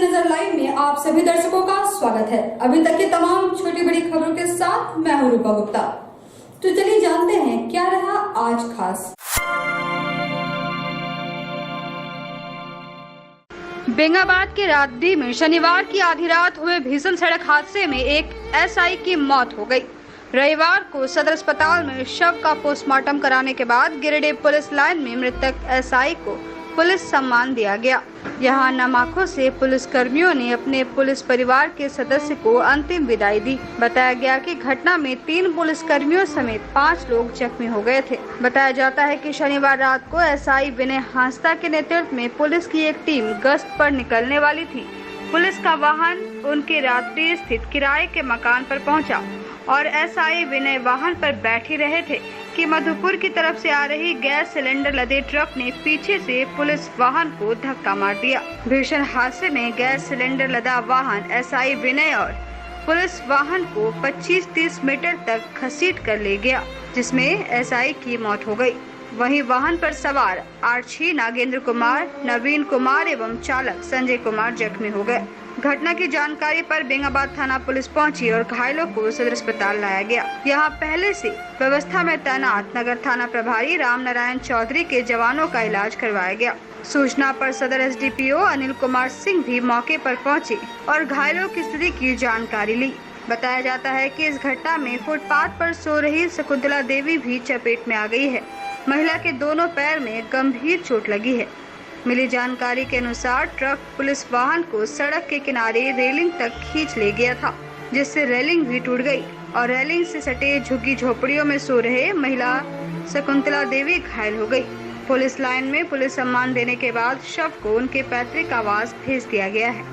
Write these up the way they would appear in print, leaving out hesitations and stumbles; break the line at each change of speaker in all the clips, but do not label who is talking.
नजर लाइव में आप सभी दर्शकों का स्वागत है। अभी तक की तमाम छोटी बड़ी खबरों के साथ मैं हूं रूपा गुप्ता। तो चलिए जानते हैं क्या रहा आज खास।
बेंगाबाद के रातडी में शनिवार की आधी रात हुए भीषण सड़क हादसे में एक एसआई की मौत हो गई। रविवार को सदर अस्पताल में शव का पोस्टमार्टम कराने के बाद गिरिडीह पुलिस लाइन में मृतक एसआई को पुलिस सम्मान दिया गया। यहां नम आंखों से पुलिस कर्मियों ने अपने पुलिस परिवार के सदस्य को अंतिम विदाई दी। बताया गया कि घटना में 3 पुलिस कर्मियों समेत 5 लोग जख्मी हो गए थे। बताया जाता है कि शनिवार रात को एसआई विनय हांसदा के नेतृत्व में पुलिस की एक टीम गश्त पर निकलने वाली थी। पुलिस का वाहन उनके रात्रि स्थित किराए के मकान पर पहुंचा और एसआई विनय वाहन पर बैठे रहे थे कि मधुपुर की तरफ से आ रही गैस सिलेंडर लदे ट्रक ने पीछे से पुलिस वाहन को धक्का मार दिया। भीषण हादसे में गैस सिलेंडर लदा वाहन एसआई विनय और पुलिस वाहन को 25-30 मीटर तक घसीट कर ले गया, जिसमें एसआई की मौत हो गई। वहीं वाहन पर सवार आरक्षी नागेंद्र कुमार, नवीन कुमार एवं चालक संजय कुमार जख्मी हो गए। घटना की जानकारी पर बेंगाबाद थाना पुलिस पहुंची और घायलों को सदर अस्पताल लाया गया। यहां पहले से व्यवस्था में तैनात नगर थाना प्रभारी राम नारायण चौधरी के जवानों का इलाज करवाया गया। सूचना पर सदर एसडीपीओ अनिल कुमार सिंह भी मौके पर पहुंचे और घायलों की स्थिति की जानकारी ली। बताया जाता है कि इस घटना में फुटपाथ पर सो रही शकुंतला देवी भी चपेट में आ गई है। महिला के दोनों पैर में गंभीर चोट लगी है। मिली जानकारी के अनुसार ट्रक पुलिस वाहन को सड़क के किनारे रेलिंग तक खींच ले गया था, जिससे रेलिंग भी टूट गई और रेलिंग से सटे झुग्गी झोपड़ियों में सो रहे महिला शकुंतला देवी घायल हो गई। पुलिस लाइन में पुलिस सम्मान देने के बाद शव को उनके पैतृक आवास भेज दिया गया है।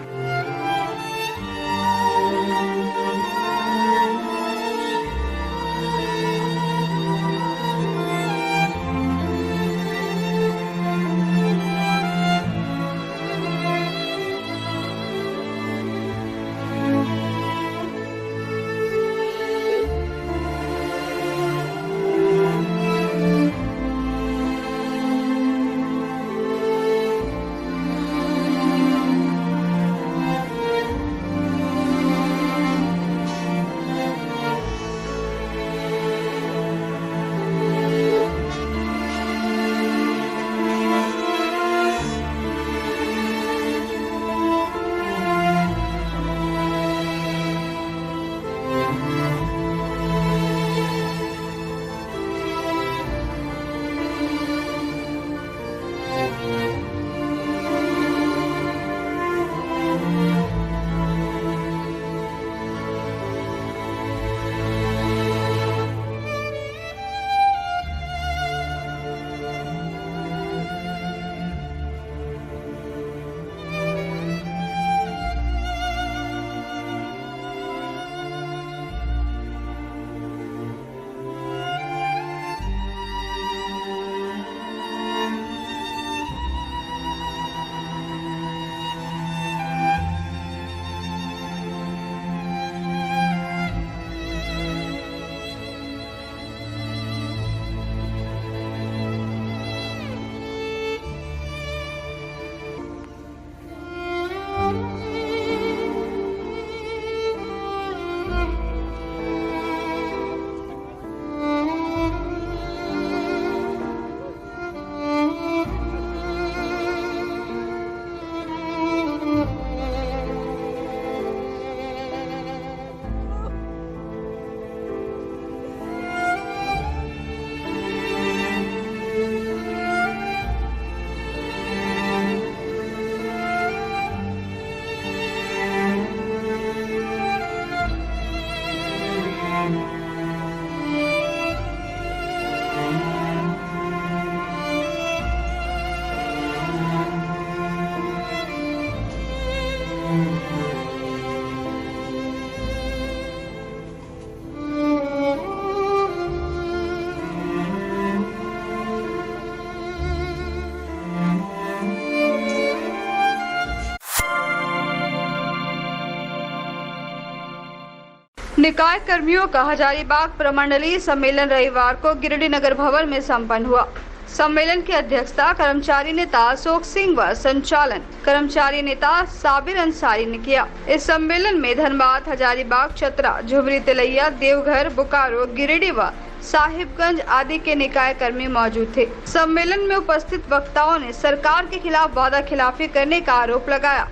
निकाय कर्मियों का हजारीबाग प्रमंडलीय सम्मेलन रविवार को गिरिडीह नगर भवन में संपन्न हुआ। सम्मेलन की अध्यक्षता कर्मचारी नेता अशोक सिंह व संचालन कर्मचारी नेता साबिर अंसारी ने किया। इस सम्मेलन में धनबाद, हजारीबाग, चतरा, झुमरी, तिलैया, देवघर, बोकारो, गिरिडीह व साहिबगंज आदि के निकाय कर्मी मौजूद थे। सम्मेलन में उपस्थित वक्ताओं ने सरकार के खिलाफ वादा खिलाफी करने का आरोप लगाया।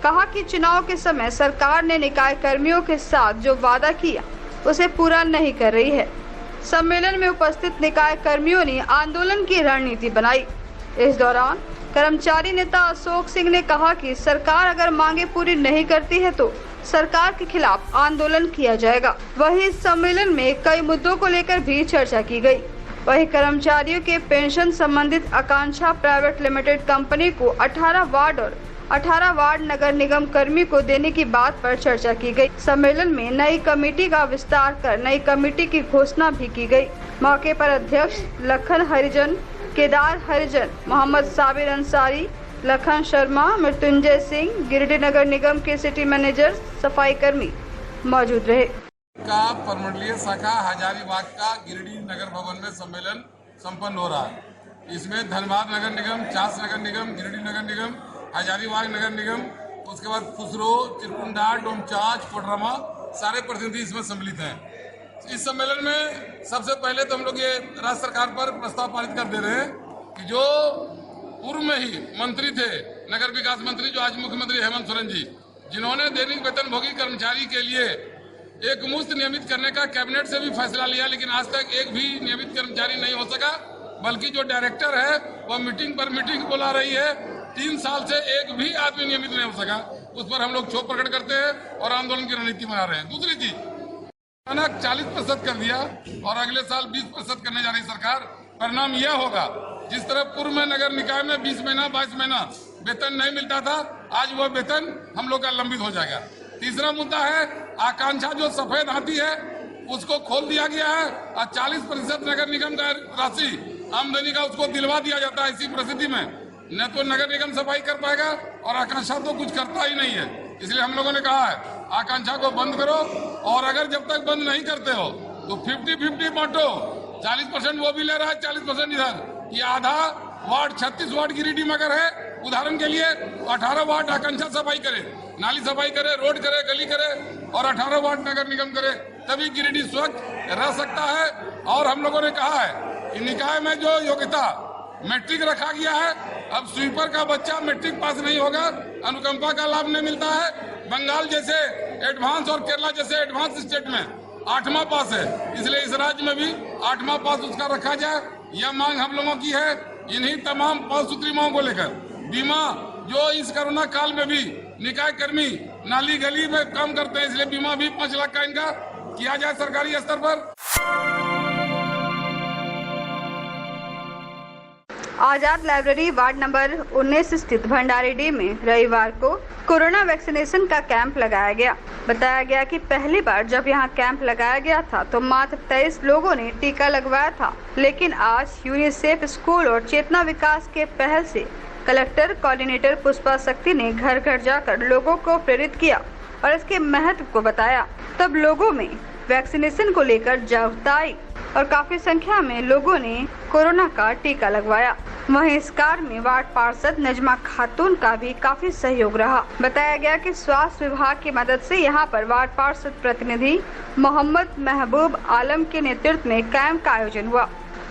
कहा कि चुनाव के समय सरकार ने निकाय कर्मियों के साथ जो वादा किया उसे पूरा नहीं कर रही है। सम्मेलन में उपस्थित निकाय कर्मियों ने आंदोलन की रणनीति बनाई। इस दौरान कर्मचारी नेता अशोक सिंह ने कहा कि सरकार अगर मांगे पूरी नहीं करती है तो सरकार के खिलाफ आंदोलन किया जाएगा। वहीं इस सम्मेलन में कई मुद्दों को लेकर भी चर्चा की गई। वहीं कर्मचारियों के पेंशन संबंधित आकांक्षा प्राइवेट लिमिटेड कंपनी को 18 वार्ड और 18 वार्ड नगर निगम कर्मी को देने की बात पर चर्चा की गई। सम्मेलन में नई कमेटी का विस्तार कर नई कमेटी की घोषणा भी की गई। मौके पर अध्यक्ष लखन हरिजन, केदार हरिजन, मोहम्मद साबिर अंसारी, लखन शर्मा, मृत्युंजय सिंह, गिरिडीह नगर निगम के सिटी मैनेजर, सफाई कर्मी मौजूद रहे।
का परमंडलीय शाखा हजारीबाग का गिरिडीह नगर भवन में सम्मेलन संपन्न हो रहा है। इसमें धनबाद नगर निगम, चास नगर निगम, गिरिडीह नगर निगम, हजारीबाग नगर निगम, उसके बाद खुसरो, चिरकुंडा, डोमचांच, कोडरमा सारे प्रतिनिधि इसमें सम्मिलित हैं। इस सम्मेलन में सबसे पहले तो हम लोग ये राज्य सरकार पर प्रस्ताव पारित कर दे रहे हैं कि जो पूर्व में ही मंत्री थे, नगर विकास मंत्री जो आज मुख्यमंत्री हेमंत सोरेन जी, जिन्होंने दैनिक वेतनभोगी कर्मचारी के लिए एक मुश्त नियमित करने का कैबिनेट से भी फैसला लिया, लेकिन आज तक एक भी नियमित कर्मचारी नहीं हो सका, बल्कि जो डायरेक्टर है वह मीटिंग पर मीटिंग बुला रही है। 3 साल से एक भी आदमी नियमित नहीं हो सका। उस पर हम लोग क्षोभ प्रकट करते हैं और आंदोलन की रणनीति बना रहे हैं। दूसरी चीज, अचानक 40% कर दिया और अगले साल 20% करने जा रही सरकार। परिणाम यह होगा, जिस तरह पूर्व में नगर निकाय में 20 महीना 22 महीना वेतन नहीं मिलता था, आज वह वेतन हम लोग का लंबित हो जाएगा। तीसरा मुद्दा है आकांक्षा, जो सफेद हाथी है उसको खोल दिया गया है और 40% नगर निगम का राशि आमदनी का उसको दिलवा दिया जाता है। इसी परिस्थिति में न तो नगर निगम सफाई कर पाएगा और आकांक्षा तो कुछ करता ही नहीं है। इसलिए हम लोगों ने कहा है आकांक्षा को बंद करो, और अगर जब तक बंद नहीं करते हो तो 50-50 बांटो। 40% वो भी ले रहा है, 40% इधर। ये आधा वार्ड 36 वार्ड गिरिडीह में अगर है, उदाहरण के लिए 18 वार्ड आकांक्षा सफाई करे, नाली सफाई करे, रोड करे, गली करे, और 18 वार्ड नगर निगम करे, तभी गिरिडीह स्वच्छ रह सकता है। और हम लोगों ने कहा है कि निकाय में जो योग्यता मैट्रिक रखा गया है, अब स्वीपर का बच्चा मैट्रिक पास नहीं होगा, अनुकंपा का लाभ नहीं मिलता है। बंगाल जैसे एडवांस और केरला जैसे एडवांस स्टेट में 8वां पास है, इसलिए इस राज्य में भी 8वां पास उसका रखा जाए। यह मांग हम लोगों की है। इन्हीं तमाम 5 सूत्री मांगों को लेकर बीमा, जो इस कोरोना काल में भी निकाय कर्मी नाली गली में काम करते हैं, इसलिए बीमा भी 5 लाख का इनका किया जाए सरकारी स्तर पर।
आजाद लाइब्रेरी वार्ड नंबर 19 स्थित भंडारीडीह में रविवार को कोरोना वैक्सीनेशन का कैंप लगाया गया। बताया गया कि पहली बार जब यहां कैंप लगाया गया था तो मात्र 23 लोगों ने टीका लगवाया था, लेकिन आज यूनिसेफ स्कूल और चेतना विकास के पहल से कलेक्टर कोऑर्डिनेटर पुष्पा शक्ति ने घर घर जाकर लोगों को प्रेरित किया और इसके महत्व को बताया। तब लोगों में वैक्सीनेशन को लेकर जागरूकता आई और काफी संख्या में लोगों ने कोरोना का टीका लगवाया। वहीं इस कार्य में वार्ड पार्षद नजमा खातून का भी काफी सहयोग रहा। बताया गया कि स्वास्थ्य विभाग की मदद से यहां पर वार्ड पार्षद प्रतिनिधि मोहम्मद महबूब आलम के नेतृत्व में कैंप का आयोजन हुआ।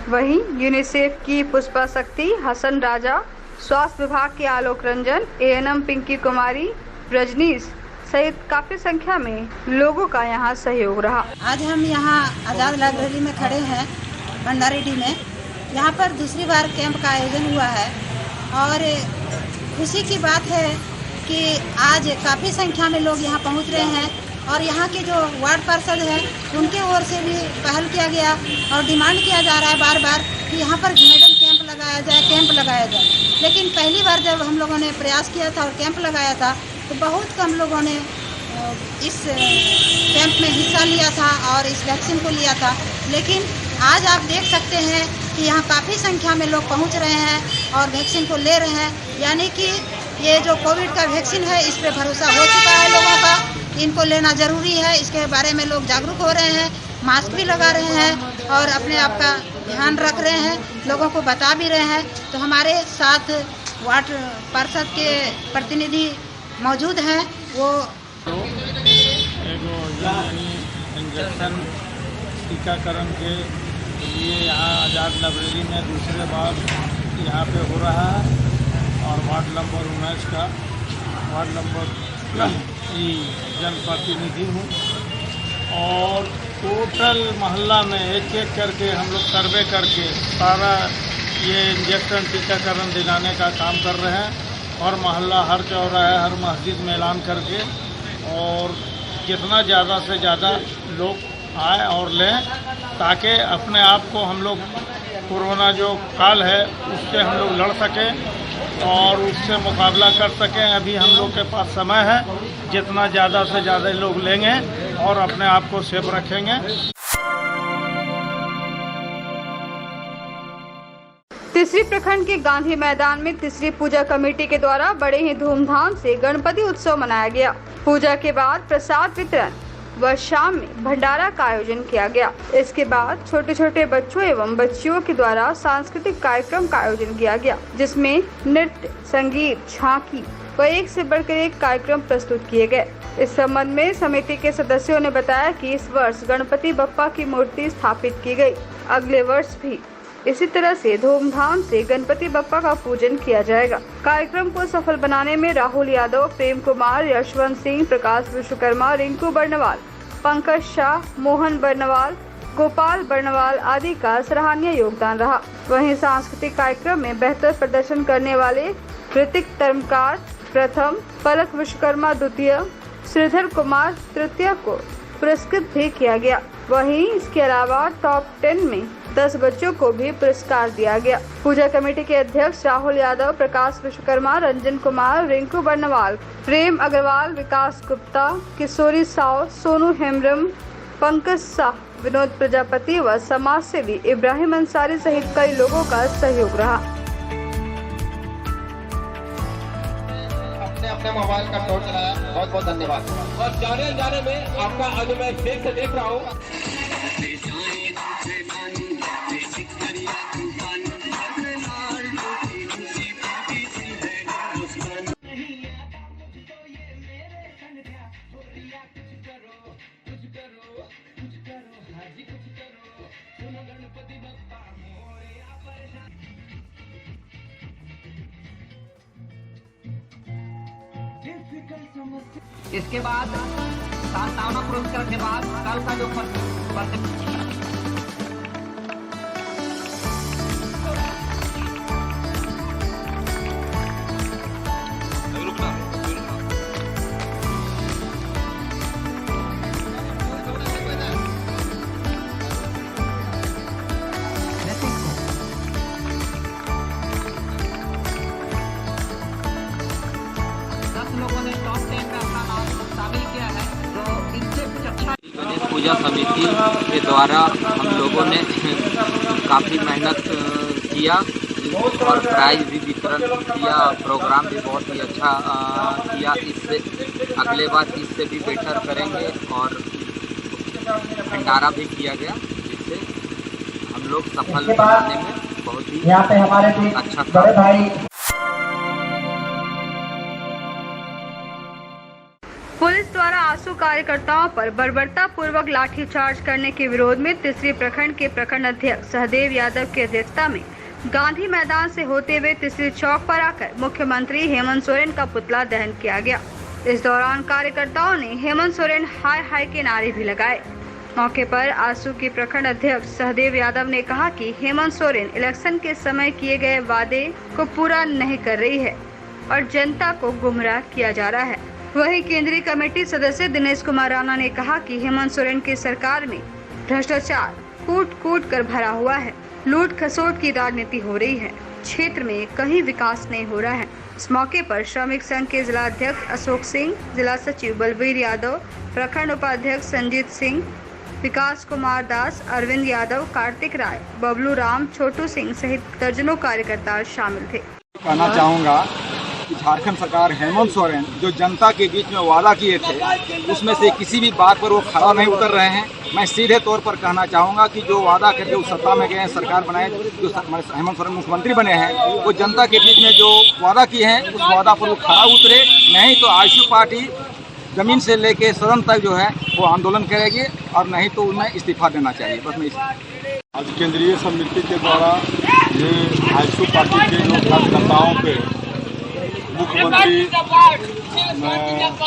वहीं यूनिसेफ की पुष्पा शक्ति, हसन राजा, स्वास्थ्य विभाग के आलोक रंजन, एएनएम पिंकी कुमारी, रजनीश सहित काफी संख्या में लोगों का यहाँ सहयोग रहा।
आज हम यहाँ आजाद लाइब्रेरी में खड़े हैं भंडारीडीह में। यहाँ पर दूसरी बार कैंप का आयोजन हुआ है और खुशी की बात है कि आज काफ़ी संख्या में लोग यहाँ पहुँच रहे हैं और यहाँ के जो वार्ड पार्षद हैं उनके ओर से भी पहल किया गया और डिमांड किया जा रहा है बार बार कि यहाँ पर मैडम कैंप लगाया जाए। लेकिन पहली बार जब हम लोगों ने प्रयास किया था और कैंप लगाया था तो बहुत कम लोगों ने इस कैंप में हिस्सा लिया था और इस वैक्सीन को लिया था। लेकिन आज आप देख सकते हैं कि यहाँ काफ़ी संख्या में लोग पहुँच रहे हैं और वैक्सीन को ले रहे हैं। यानी कि ये जो कोविड का वैक्सीन है इस पर भरोसा हो चुका है लोगों का, इनको लेना ज़रूरी है, इसके बारे में लोग जागरूक हो रहे हैं। मास्क भी लगा रहे हैं और अपने आप का ध्यान रख रहे हैं, लोगों को बता भी रहे हैं। तो हमारे साथ वार्ड पार्षद के प्रतिनिधि मौजूद हैं, वो
इंजेक्शन टीकाकरण के लिए यहाँ आज़ाद लाइब्रेरी में दूसरे बार यहाँ पे हो रहा है और वार्ड नंबर 19 का वार्ड नंबर जनप्रतिनिधि हूँ और टोटल मोहल्ला में एक एक करके हम लोग सर्वे करके सारा ये इंजेक्शन टीकाकरण दिलाने का काम कर रहे हैं और मोहल्ला हर चौराहे हर मस्जिद में ऐलान करके और जितना ज़्यादा से ज़्यादा लोग आए और लें ताकि अपने आप को हम लोग कोरोना जो काल है उससे हम लोग लड़ सकें और उससे मुकाबला कर सकें। अभी हम लोग के पास समय है, जितना ज़्यादा से ज़्यादा लोग लेंगे और अपने आप को सेफ रखेंगे।
तीसरी प्रखंड के गांधी मैदान में तीसरी पूजा कमेटी के द्वारा बड़े ही धूमधाम से गणपति उत्सव मनाया गया। पूजा के बाद प्रसाद वितरण व शाम में भंडारा का आयोजन किया गया। इसके बाद छोटे छोटे बच्चों एवं बच्चियों के द्वारा सांस्कृतिक कार्यक्रम का आयोजन किया गया, जिसमें नृत्य, संगीत, झांकी व एक से बढ़कर एक कार्यक्रम प्रस्तुत किए गए। इस संबंध में समिति के सदस्यों ने बताया कि इस वर्ष गणपति बप्पा की मूर्ति स्थापित की गई। अगले वर्ष भी इसी तरह से धूमधाम से गणपति बप्पा का पूजन किया जाएगा। कार्यक्रम को सफल बनाने में राहुल यादव, प्रेम कुमार, यशवंत सिंह, प्रकाश विश्वकर्मा, रिंकू बर्नवाल, पंकज शाह, मोहन बर्नवाल, गोपाल बर्नवाल आदि का सराहनीय योगदान रहा। वहीं सांस्कृतिक कार्यक्रम में बेहतर प्रदर्शन करने वाले ऋतिक तरमकार प्रथम, पलक विश्वकर्मा द्वितीय, श्रीधर कुमार तृतीय को पुरस्कृत भी किया गया। वहीं इसके अलावा टॉप 10 में 10 बच्चों को भी पुरस्कार दिया गया। पूजा कमेटी के अध्यक्ष राहुल यादव, प्रकाश विश्वकर्मा, रंजन कुमार, रिंकू बर्नवाल, प्रेम अग्रवाल, विकास गुप्ता, किशोरी साव, सोनू हेम्ब्रम, पंकज शाह, विनोद प्रजापति व समाज सेवी इब्राहिम अंसारी सहित कई लोगों का सहयोग रहा।
अपने मोबाइल का टॉर्च चलाया, बहुत बहुत धन्यवाद। और जाने में आपका अनुमय देख से देख रहा हूँ। इसके बाद सांत्वना पुरस्कार के बाद कल का जो
पूजा समिति के द्वारा हम लोगों ने काफ़ी मेहनत किया और प्राइज भी वितरण किया। प्रोग्राम भी बहुत ही अच्छा किया। इससे अगले बार इससे भी बेटर करेंगे और भंडारा भी किया गया, जिससे हम लोग सफल बनाने में बहुत ही अच्छा था।
पुलिस द्वारा आंसू कार्यकर्ताओं पर बर्बरता पूर्वक लाठीचार्ज करने के विरोध में तीसरी प्रखंड के प्रखंड अध्यक्ष सहदेव यादव की अध्यक्षता में गांधी मैदान से होते हुए तीसरी चौक पर आकर मुख्यमंत्री हेमंत सोरेन का पुतला दहन किया गया। इस दौरान कार्यकर्ताओं ने हेमंत सोरेन हाय हाय के नारे भी लगाए। मौके पर आंसू की प्रखंड अध्यक्ष सहदेव यादव ने कहा कि हेमंत सोरेन इलेक्शन के समय किए गए वादे को पूरा नहीं कर रही है और जनता को गुमराह किया जा रहा है। वहीं केंद्रीय कमेटी सदस्य दिनेश कुमार राणा ने कहा कि हेमंत सोरेन की सरकार में भ्रष्टाचार कूट कूट कर भरा हुआ है, लूट खसोट की राजनीति हो रही है, क्षेत्र में कहीं विकास नहीं हो रहा है। इस मौके पर श्रमिक संघ के जिला अध्यक्ष अशोक सिंह, जिला सचिव बलबीर यादव, प्रखंड उपाध्यक्ष संजीत सिंह, विकास कुमार दास, अरविंद यादव, कार्तिक राय, बबलू राम, छोटू सिंह सहित दर्जनों कार्यकर्ता शामिल थे।
कहना चाहूँगा कि झारखंड सरकार हेमंत सोरेन जो जनता के बीच में वादा किए थे उसमें से किसी भी बात पर वो खरा नहीं उतर रहे हैं। मैं सीधे तौर पर कहना चाहूँगा कि जो वादा करके उस सत्ता में गए हैं, सरकार बनाए, जो हेमंत सोरेन मुख्यमंत्री बने हैं, वो जनता के बीच में जो वादा किए हैं उस वादा पर वो खरा उतरे, नहीं तो आशु पार्टी जमीन से लेके सदन तक जो है वो आंदोलन करेगी और नहीं तो उन्हें इस्तीफा देना चाहिए। बस मैं
आज केंद्रीय समिति के द्वारा ये आशु पार्टी के जो कार्यकर्ताओं पे मुख्यमंत्री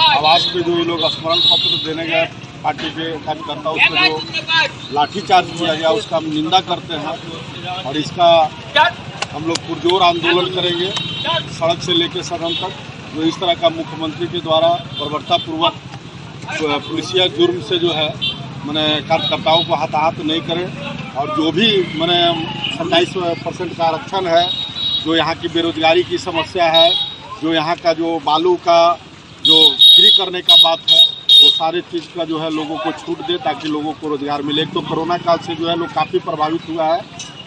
आवास पे जो ये लोग स्मरण पत्र देने गए पार्टी के कार्यकर्ता, उसमें जो लाठीचार्ज किया गया उसका हम निंदा करते हैं और इसका हम लोग पुरजोर आंदोलन करेंगे सड़क से लेकर सदन तक। जो इस तरह का मुख्यमंत्री के द्वारा बर्बरतापूर्वक पुलिसिया जुर्म से जो है मैंने कार्यकर्ताओं को हताहत नहीं करें और जो भी मैंने 27% का आरक्षण है, जो यहाँ की बेरोजगारी की समस्या है, जो यहाँ का जो बालू का जो फ्री करने का बात है, वो सारे चीज़ का जो है लोगों को छूट दे ताकि लोगों को रोजगार मिले। एक तो कोरोना काल से जो है लोग काफ़ी प्रभावित हुआ है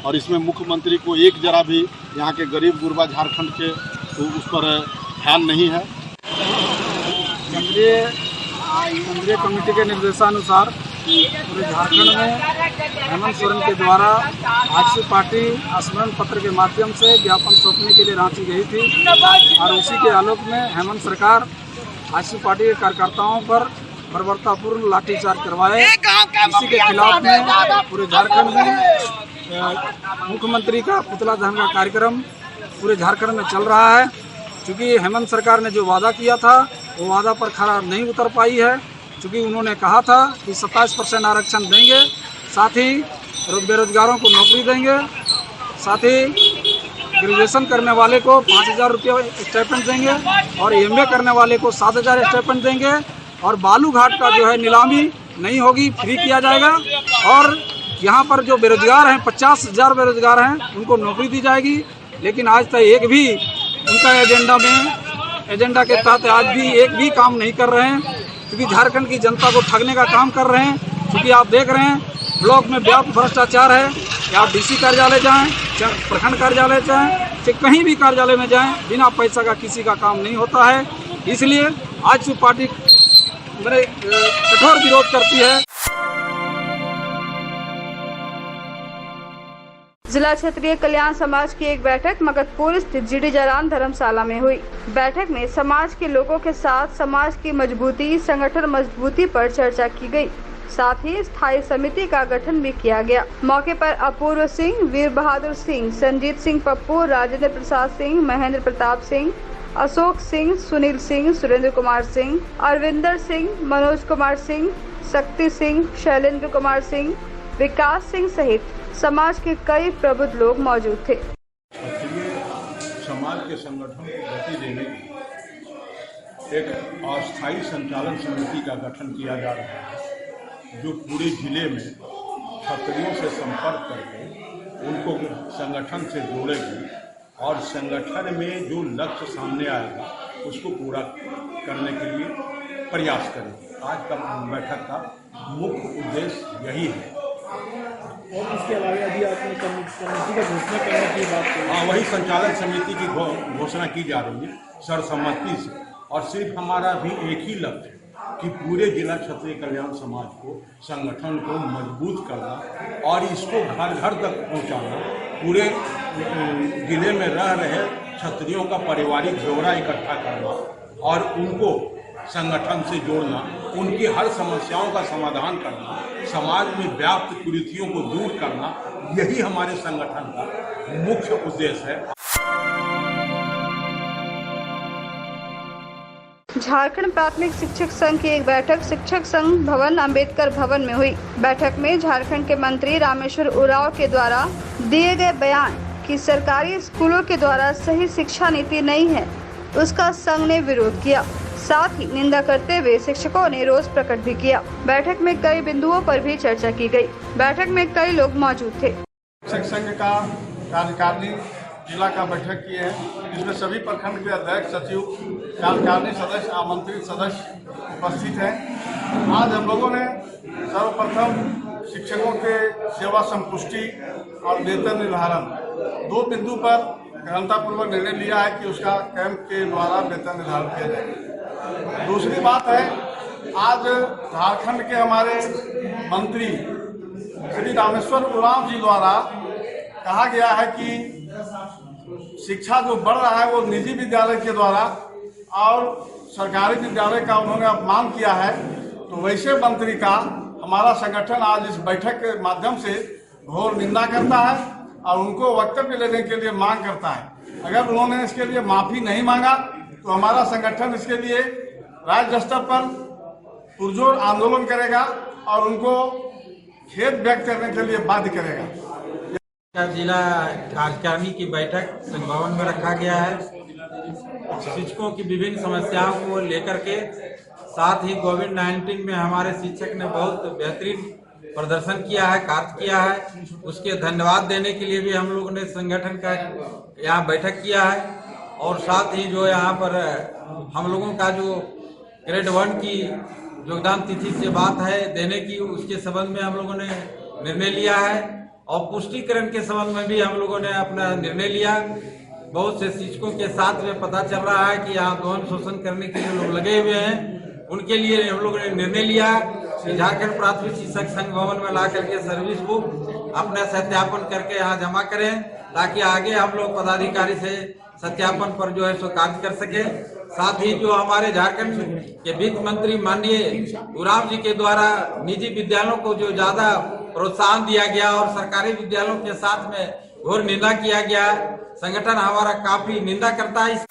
और इसमें मुख्यमंत्री को एक जरा भी यहाँ के गरीब गुरबा झारखंड के तो उस पर ध्यान नहीं है।
केंद्रीय कमेटी के निर्देशानुसार पूरे झारखंड में हेमंत सोरेन के द्वारा आशु पार्टी स्मरण पत्र के माध्यम से ज्ञापन सौंपने के लिए रांची गई थी और उसी के आलोक में हेमंत सरकार आशु पार्टी के कार्यकर्ताओं पर बर्बरतापूर्ण लाठीचार्ज करवाए। इसी के खिलाफ में पूरे झारखंड में मुख्यमंत्री का पुतला दहन का कार्यक्रम पूरे झारखंड में चल रहा है। चूँकि हेमंत सरकार ने जो वादा किया था वो वादा पर खरा नहीं उतर पाई है। चूँकि उन्होंने कहा था कि 27% आरक्षण देंगे, साथ ही बेरोजगारों को नौकरी देंगे, साथ ही ग्रेजुएशन करने वाले को 5,000 रुपये स्टाइपेंड देंगे और MA करने वाले को 7,000 स्टाइपेंड देंगे और बालू घाट का जो है नीलामी नहीं होगी, फ्री किया जाएगा और यहाँ पर जो बेरोजगार हैं 50,000 बेरोजगार हैं उनको नौकरी दी जाएगी। लेकिन आज तक एक भी उनका एजेंडा के तहत आज भी एक भी काम नहीं कर रहे हैं, क्योंकि झारखंड की जनता को ठगने का काम कर रहे हैं। क्योंकि आप देख रहे हैं ब्लॉक में व्यापक भ्रष्टाचार है कि आप DC कार्यालय जाएं, चाहे प्रखंड कार्यालय जाएं, चाहे कहीं भी कार्यालय में जाएं, बिना पैसा का किसी का काम नहीं होता है। इसलिए आजसू पार्टी मेरे कठोर विरोध करती है।
जिला क्षेत्रीय कल्याण समाज की एक बैठक मगधपुर स्थित GD जरान धर्मशाला में हुई। बैठक में समाज के लोगों के साथ समाज की मजबूती, संगठन मजबूती पर चर्चा की गई। साथ ही स्थायी समिति का गठन भी किया गया। मौके पर अपूर्व सिंह, वीर बहादुर सिंह, संजीत सिंह पप्पू, राजेंद्र प्रसाद सिंह, महेंद्र प्रताप सिंह, अशोक सिंह, सुनील सिंह, सुरेंद्र कुमार सिंह, अरविंदर सिंह, मनोज कुमार सिंह, शक्ति सिंह, शैलेंद्र कुमार सिंह, विकास सिंह सहित समाज के कई प्रबुद्ध लोग मौजूद थे।
समाज के संगठन को गति देने के एक अस्थायी संचालन समिति का गठन किया जा रहा है, जो पूरे जिले में क्षत्रियों से संपर्क करके उनको संगठन से जोड़ेगी और संगठन में जो लक्ष्य सामने आएगा उसको पूरा करने के लिए प्रयास करेगी। आज का बैठक का मुख्य उद्देश्य यही है।
और इसके अलावा अभी आपने कमेटी का घोषणा करने की बात की।
हाँ, वही संचालन समिति की घोषणा की जा रही है सर्वसम्मति से और सिर्फ हमारा भी एक ही लक्ष्य है कि पूरे जिला क्षत्रिय कल्याण समाज को संगठन को मजबूत करना और इसको घर घर तक पहुंचाना, पूरे जिले में रह रहे क्षत्रियों का पारिवारिक ब्यौरा इकट्ठा करना और उनको संगठन से जोड़ना, उनकी हर समस्याओं का समाधान करना, समाज में व्याप्त कुरीतियों को दूर करना, यही हमारे संगठन का मुख्य उद्देश्य है।
झारखंड प्राथमिक शिक्षक संघ की एक बैठक शिक्षक संघ भवन अंबेडकर भवन में हुई। बैठक में झारखंड के मंत्री रामेश्वर उरांव के द्वारा दिए गए बयान कि सरकारी स्कूलों के द्वारा सही शिक्षा नीति नहीं है, उसका संघ ने विरोध किया। साथ ही निंदा करते हुए शिक्षकों ने रोष प्रकट भी किया। बैठक में कई बिंदुओं पर भी चर्चा की गई। बैठक में कई लोग मौजूद थे।
शिक्षक संघ का कार्यकारिणी जिला का बैठक किए हैं, जिसमें सभी प्रखंड के अध्यक्ष, सचिव, कार्यकारिणी सदस्य, आमंत्रित सदस्य उपस्थित हैं। आज हम लोगों ने सर्वप्रथम शिक्षकों के सेवा संपुष्टि और वेतन निर्धारण 2 बिंदु पर गहनतापूर्वक निर्णय लिया है कि उसका कैंप के द्वारा वेतन निर्धारण किया जाएगा। दूसरी बात है, आज झारखंड के हमारे मंत्री श्री रामेश्वर उरांव जी द्वारा कहा गया है कि शिक्षा जो बढ़ रहा है वो निजी विद्यालय के द्वारा और सरकारी विद्यालय का उन्होंने अपमान किया है। तो वैसे मंत्री का हमारा संगठन आज इस बैठक के माध्यम से घोर निंदा करता है और उनको वक्तव्य लेने के लिए मांग करता है। अगर उन्होंने इसके लिए माफी नहीं मांगा तो हमारा संगठन इसके लिए राज्य स्तर पर पुरजोर आंदोलन करेगा और उनको खेद व्यक्त करने के लिए बाध्य करेगा।
जिला कार्यकारिणी की बैठक संघ भवन में रखा गया है। शिक्षकों की विभिन्न समस्याओं को लेकर के, साथ ही कोविड-19 में हमारे शिक्षक ने बहुत बेहतरीन प्रदर्शन किया है, कार्य किया है, उसके धन्यवाद देने के लिए भी हम लोगों ने संगठन का यहाँ बैठक किया है। और साथ ही जो यहाँ पर हम लोगों का जो ग्रेड 1 की योगदान तिथि से बात है देने की, उसके संबंध में हम लोगों ने निर्णय लिया है। और पुष्टिकरण के संबंध में भी हम लोगों ने अपना निर्णय लिया। बहुत से शिक्षकों के साथ में पता चल रहा है कि यहाँ यौन शोषण करने के लिए लोग लगे हुए हैं, उनके लिए हम लोगों ने निर्णय लिया कि झारखंड प्राथमिक शिक्षक संघ भवन में ला करके सर्विस बुक अपना सत्यापन करके यहाँ जमा करें, ताकि आगे हम लोग पदाधिकारी से सत्यापन पर जो है सो कार्य कर सके। साथ ही जो हमारे झारखंड के वित्त मंत्री माननीय उरांव जी के द्वारा निजी विद्यालयों को जो ज्यादा प्रोत्साहन दिया गया और सरकारी विद्यालयों के साथ में घोर निंदा किया गया, संगठन हमारा काफी निंदा करता है।